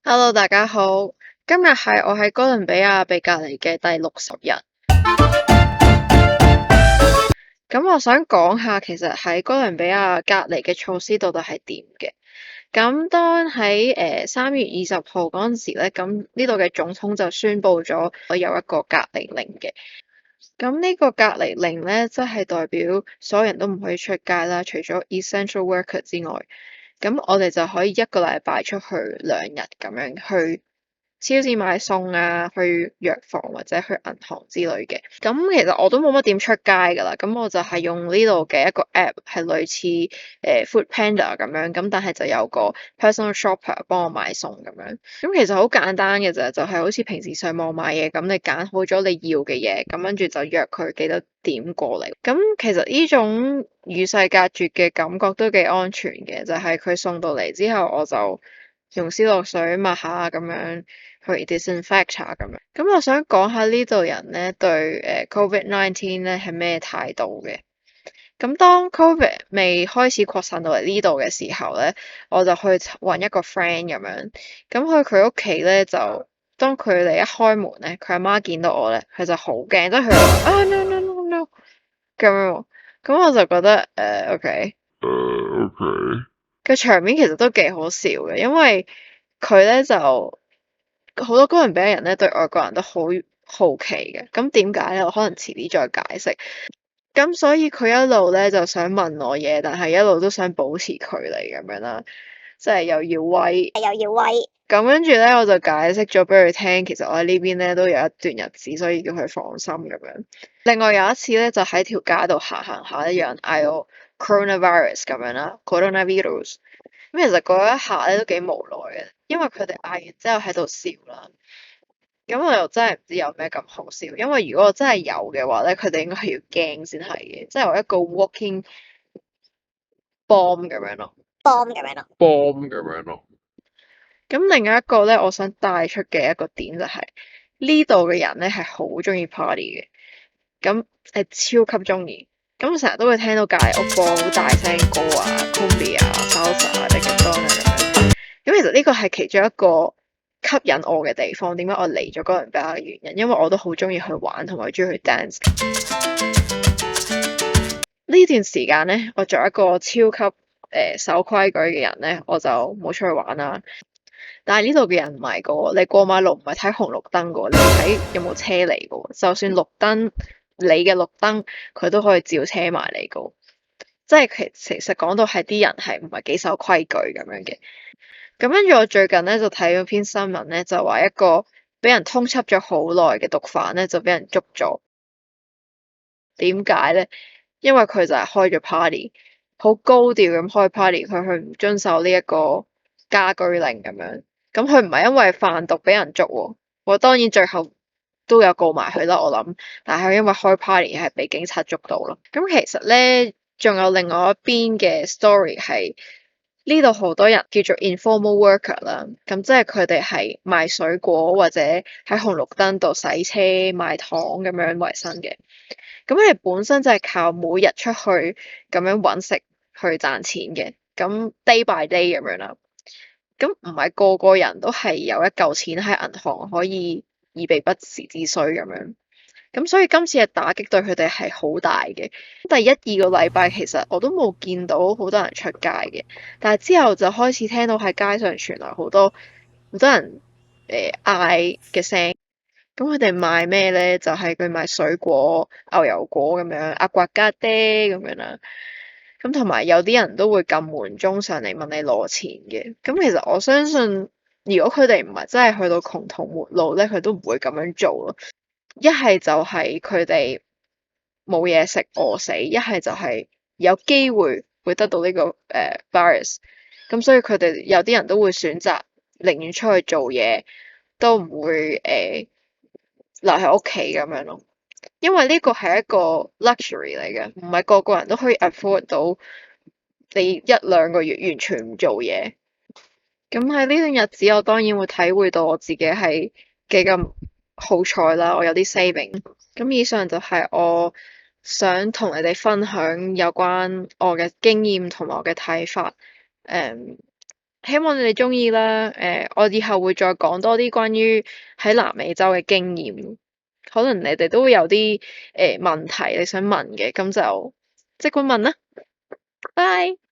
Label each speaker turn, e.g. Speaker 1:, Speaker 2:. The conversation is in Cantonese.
Speaker 1: Hello，大家好。今日係我喺哥倫比亞被隔離嘅第60日。咁我想講下，其實喺哥倫比亞隔離嘅措施到底係點嘅。咁當喺3月20號嗰陣時咧，咁呢度嘅總統就宣布咗我有一個隔離令嘅。咁呢個隔離令咧，即係代表所有人都唔可以出街啦，除咗 essential worker 之外。咁我哋就可以一個禮拜出去2日咁樣去超市買餸啊，去藥房或者去銀行之類嘅。咁其實我都冇乜點出街㗎啦。咁我就係用呢度嘅一個 app，係類似Food Panda 咁樣。咁但係就有個 personal shopper 幫我買餸咁樣。咁其實好簡單嘅啫，就係好似平時上網買嘢咁，你揀好咗你要嘅嘢，咁跟住就約佢幾多點過嚟。咁其實呢種與世隔絕嘅感覺都幾安全嘅，就係佢送到嚟之後，我就用消毒水抹下咁樣。去 disinfect 下咁樣，咁我想講下呢度人咧對COVID-19咧係咩態度嘅。咁當 COVID 未開始擴散到嚟呢度嘅時候咧，我就去揾一個 friend 咁樣，咁去佢屋企咧就，當佢哋一開門咧，佢阿媽見到我咧，佢就好驚，即係佢話啊 no no no no 咁樣喎，咁我就覺得OK，個場面其實都幾好笑嘅，因為佢咧就。好多哥倫比亞人咧對外國人都好好奇嘅，咁點解咧？我可能遲啲再解釋。咁所以佢一路咧就想問我嘢，但係一路都想保持距離咁樣啦，即係又要威。咁跟住咧，我就解釋咗俾佢聽，其實我喺呢邊咧都有一段日子，所以叫佢放心咁樣。另外有一次咧，就喺條街度行行下，有人嗌我 coronavirus 咁樣啦，coronavirus。咁其實嗰一下咧都幾無奈嘅，因為佢哋嗌完之後喺度笑啦。咁我又真係唔知有咩咁好笑，因為如果我真係有嘅話咧，佢哋應該係要驚先係嘅，即係我一個 walking bomb 咁樣咯。咁另外一個咧，我想帶出嘅一個點就係呢度嘅人咧係好中意 party 嘅，咁係超級中意。咁成日都會聽到隔離屋播好大聲歌啊 cumbia 啊、salsa 啊、reggaeton 啊咁樣。咁其實呢個係其中一個吸引我嘅地方，點解我嚟咗哥倫比亞嘅原因，因為我都好中意去玩同埋中意去 dance。呢段時間咧，我作為一個超級守規矩嘅人咧，我就冇出去玩啦。但係呢度嘅人唔係噶喎，你過馬路唔係睇紅綠燈噶喎，你睇有冇車嚟噶喎。就算綠燈，你嘅綠燈佢都可以照車埋嚟噶喎。即係其實講到係啲人係唔係幾守規矩咁樣嘅。咁跟住我最近咧就睇咗篇新聞咧，就話一個俾人通緝咗好耐嘅毒販咧就俾人捉咗。點解咧？因為佢就係開咗 party，好高調咁開 party，佢去唔遵守呢一個家居令咁樣。咁佢唔係因為販毒俾人捉喎，我當然最後都有告埋佢啦，我諗。但係因為開 party 係俾警察捉到咯。咁其實咧，仲有另外一邊嘅 story 係呢度好多人叫做 informal worker 啦。咁即係佢哋係賣水果或者喺紅綠燈度洗車賣糖咁樣為生嘅。咁佢哋本身就係靠每日出去咁樣揾食去賺錢嘅，咁 day by day 咁樣啦。咁唔係個個人都係有一嚿錢喺銀行可以以備不時之需咁樣。咁所以今次嘅打擊對佢哋係好大嘅。第一二個禮拜其實我都冇見到好多人出街嘅，但係之後就開始聽到喺街上傳來好多人嗌嘅聲。咁佢哋賣咩咧？就係佢賣水果、牛油果咁樣，阿瓜加爹咁樣啦。咁同埋有啲人都會撳門鐘上嚟問你攞錢嘅。咁其實我相信，如果佢哋唔係真係去到窮途末路咧，佢都唔會咁樣做咯。一係就係佢哋冇嘢食餓死，一係就係有機會會得到呢個virus。咁所以佢哋有啲人都會選擇寧願出去做嘢，都唔會留喺屋企咁樣咯，因為呢個係一個 luxury 嚟嘅，唔係個個人都可以 afford 到你一兩個月完全唔做嘢。咁喺呢段日子，我當然會體會到我自己係幾咁好彩啦，我有啲 saving。咁以上就係我想同你哋分享有關我嘅經驗同埋我嘅睇法。希望你哋中意啦。我以後會再講多啲關於喺南美洲嘅經驗，可能你哋都會有啲問題你想問嘅，咁就即管問啦。拜。